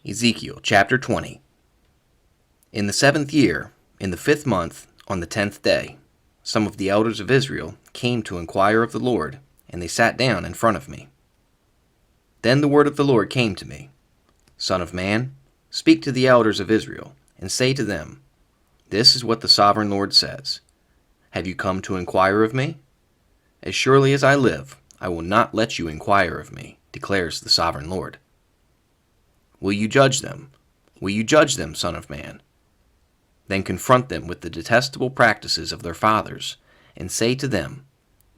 Ezekiel Chapter 20. In the 7th year, in the 5th month, on the 10th day, some of the elders of Israel came to inquire of the Lord, and they sat down in front of me. Then the word of the Lord came to me. Son of man, speak to the elders of Israel, and say to them, This is what the sovereign Lord says. Have you come to inquire of me? As surely as I live, I will not let you inquire of me, declares the sovereign Lord. Will you judge them? Will you judge them, son of man? Then confront them with the detestable practices of their fathers, and say to them,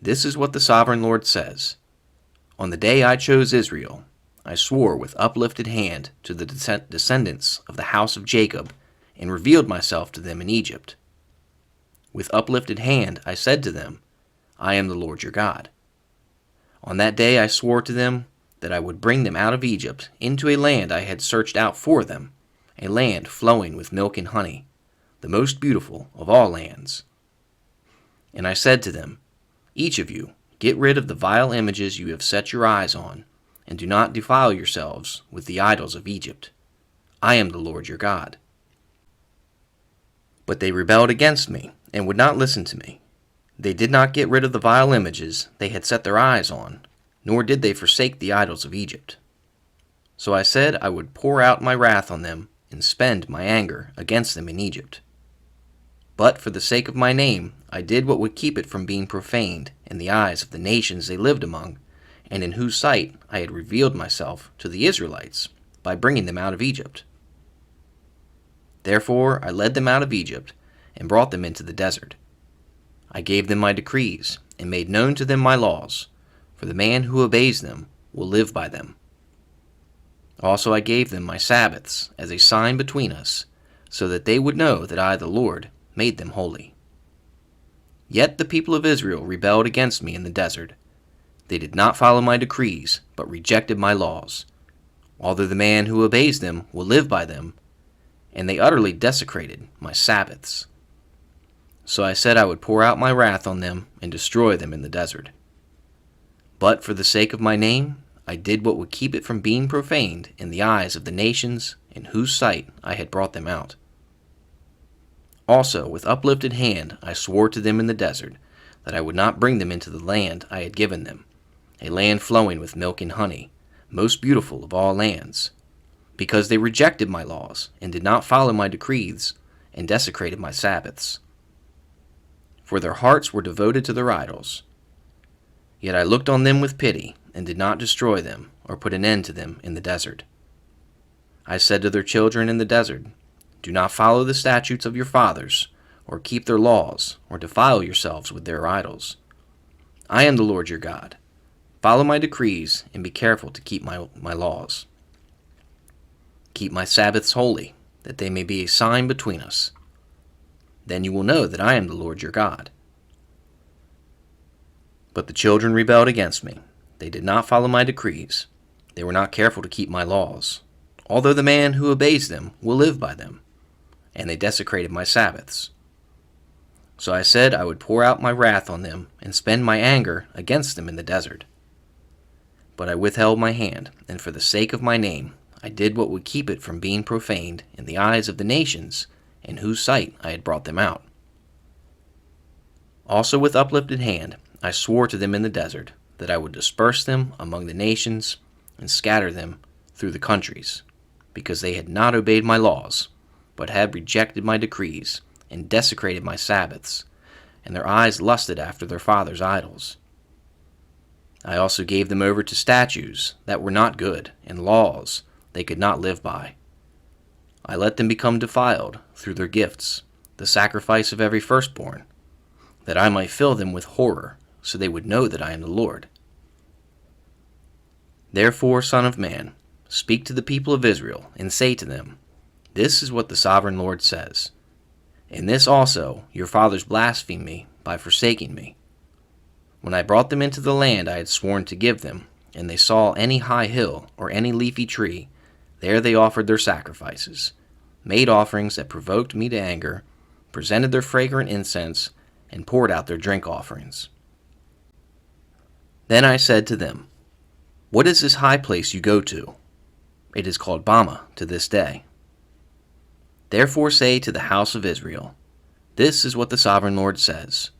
This is what the sovereign Lord says. On the day I chose Israel, I swore with uplifted hand to the descendants of the house of Jacob, and revealed myself to them in Egypt. With uplifted hand I said to them, I am the Lord your God. On that day I swore to them that I would bring them out of Egypt into a land I had searched out for them, a land flowing with milk and honey, the most beautiful of all lands. And I said to them, Each of you, get rid of the vile images you have set your eyes on, and do not defile yourselves with the idols of Egypt. I am the Lord your God. But they rebelled against me, and would not listen to me. They did not get rid of the vile images they had set their eyes on, nor did they forsake the idols of Egypt. So I said I would pour out my wrath on them, and spend my anger against them in Egypt. But for the sake of my name, I did what would keep it from being profaned in the eyes of the nations they lived among, and in whose sight I had revealed myself to the Israelites by bringing them out of Egypt. Therefore I led them out of Egypt, and brought them into the desert. I gave them my decrees, and made known to them my laws, for the man who obeys them will live by them. Also I gave them my Sabbaths as a sign between us, so that they would know that I, the Lord, made them holy. Yet the people of Israel rebelled against me in the desert. They did not follow my decrees, but rejected my laws, although the man who obeys them will live by them, and they utterly desecrated my Sabbaths. So I said I would pour out my wrath on them and destroy them in the desert. But for the sake of my name, I did what would keep it from being profaned in the eyes of the nations in whose sight I had brought them out. Also, with uplifted hand, I swore to them in the desert that I would not bring them into the land I had given them, a land flowing with milk and honey, most beautiful of all lands, because they rejected my laws and did not follow my decrees and desecrated my Sabbaths. For their hearts were devoted to their idols. Yet I looked on them with pity, and did not destroy them, or put an end to them in the desert. I said to their children in the desert, Do not follow the statutes of your fathers, or keep their laws, or defile yourselves with their idols. I am the Lord your God. Follow my decrees, and be careful to keep my laws. Keep my Sabbaths holy, that they may be a sign between us. Then you will know that I am the Lord your God. But the children rebelled against me. They did not follow my decrees. They were not careful to keep my laws, although the man who obeys them will live by them. And they desecrated my Sabbaths. So I said I would pour out my wrath on them and spend my anger against them in the desert. But I withheld my hand, and for the sake of my name, I did what would keep it from being profaned in the eyes of the nations in whose sight I had brought them out. Also with uplifted hand, I swore to them in the desert that I would disperse them among the nations and scatter them through the countries, because they had not obeyed my laws, but had rejected my decrees and desecrated my Sabbaths, and their eyes lusted after their fathers' idols. I also gave them over to statutes that were not good, and laws they could not live by. I let them become defiled through their gifts, the sacrifice of every firstborn, that I might fill them with horror, so they would know that I am the Lord. Therefore, Son of man, speak to the people of Israel, and say to them, This is what the sovereign Lord says. In this also your fathers blasphemed me by forsaking me. When I brought them into the land I had sworn to give them, and they saw any high hill or any leafy tree, there they offered their sacrifices, made offerings that provoked me to anger, presented their fragrant incense, and poured out their drink offerings. Then I said to them, What is this high place you go to? It is called Bama to this day. Therefore say to the house of Israel, This is what the sovereign Lord says.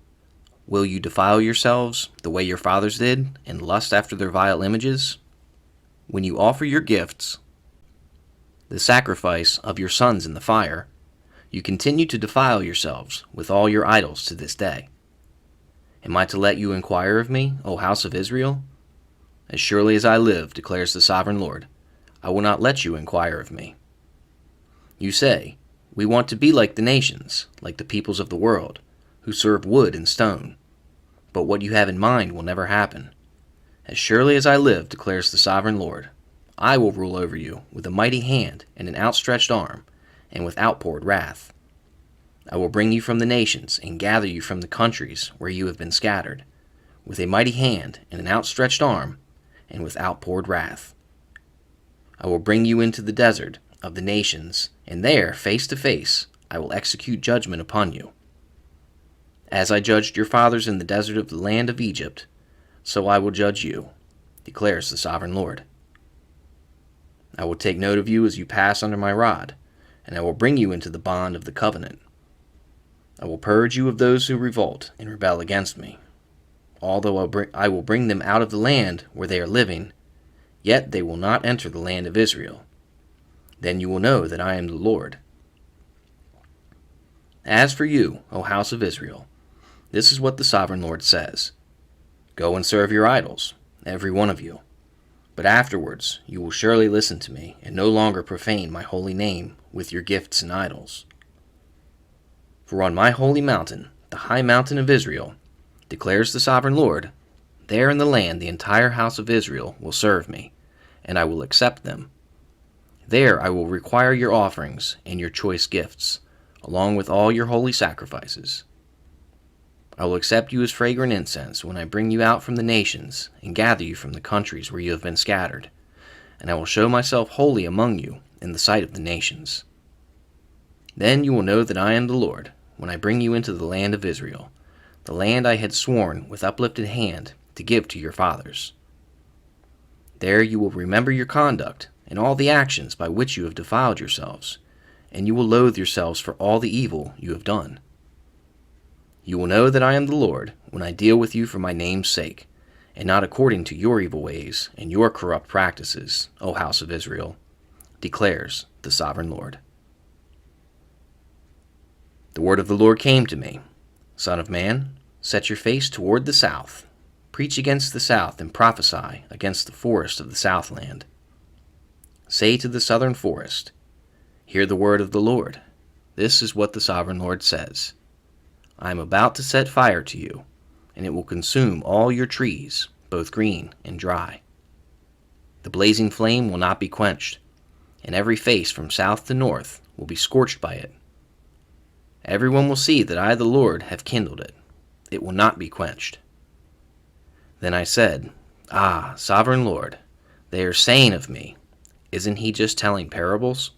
Will you defile yourselves the way your fathers did, and lust after their vile images? When you offer your gifts, the sacrifice of your sons in the fire, you continue to defile yourselves with all your idols to this day. Am I to let you inquire of me, O house of Israel? As surely as I live, declares the sovereign Lord, I will not let you inquire of me. You say, We want to be like the nations, like the peoples of the world, who serve wood and stone. But what you have in mind will never happen. As surely as I live, declares the sovereign Lord, I will rule over you with a mighty hand and an outstretched arm, and with outpoured wrath. I will bring you from the nations and gather you from the countries where you have been scattered, with a mighty hand and an outstretched arm, and with outpoured wrath. I will bring you into the desert of the nations, and there, face to face, I will execute judgment upon you. As I judged your fathers in the desert of the land of Egypt, so I will judge you, declares the sovereign Lord. I will take note of you as you pass under my rod, and I will bring you into the bond of the covenant. I will purge you of those who revolt and rebel against me. Although I will bring them out of the land where they are living, yet they will not enter the land of Israel. Then you will know that I am the Lord. As for you, O house of Israel, this is what the sovereign Lord says. Go and serve your idols, every one of you. But afterwards you will surely listen to me, and no longer profane my holy name with your gifts and idols. For on my holy mountain, the high mountain of Israel, declares the sovereign Lord, there in the land the entire house of Israel will serve me, and I will accept them. There I will require your offerings and your choice gifts, along with all your holy sacrifices. I will accept you as fragrant incense when I bring you out from the nations and gather you from the countries where you have been scattered, and I will show myself holy among you in the sight of the nations. Then you will know that I am the Lord when I bring you into the land of Israel, the land I had sworn with uplifted hand to give to your fathers. There you will remember your conduct and all the actions by which you have defiled yourselves, and you will loathe yourselves for all the evil you have done. You will know that I am the Lord when I deal with you for my name's sake, and not according to your evil ways and your corrupt practices, O house of Israel, declares the sovereign Lord. The word of the Lord came to me. Son of man, set your face toward the south. Preach against the south and prophesy against the forest of the southland. Say to the southern forest, Hear the word of the Lord. This is what the sovereign Lord says. I am about to set fire to you, and it will consume all your trees, both green and dry. The blazing flame will not be quenched, and every face from south to north will be scorched by it. Everyone will see that I, the Lord, have kindled it. It will not be quenched. Then I said, Ah, sovereign Lord, they are saying of me, isn't he just telling parables?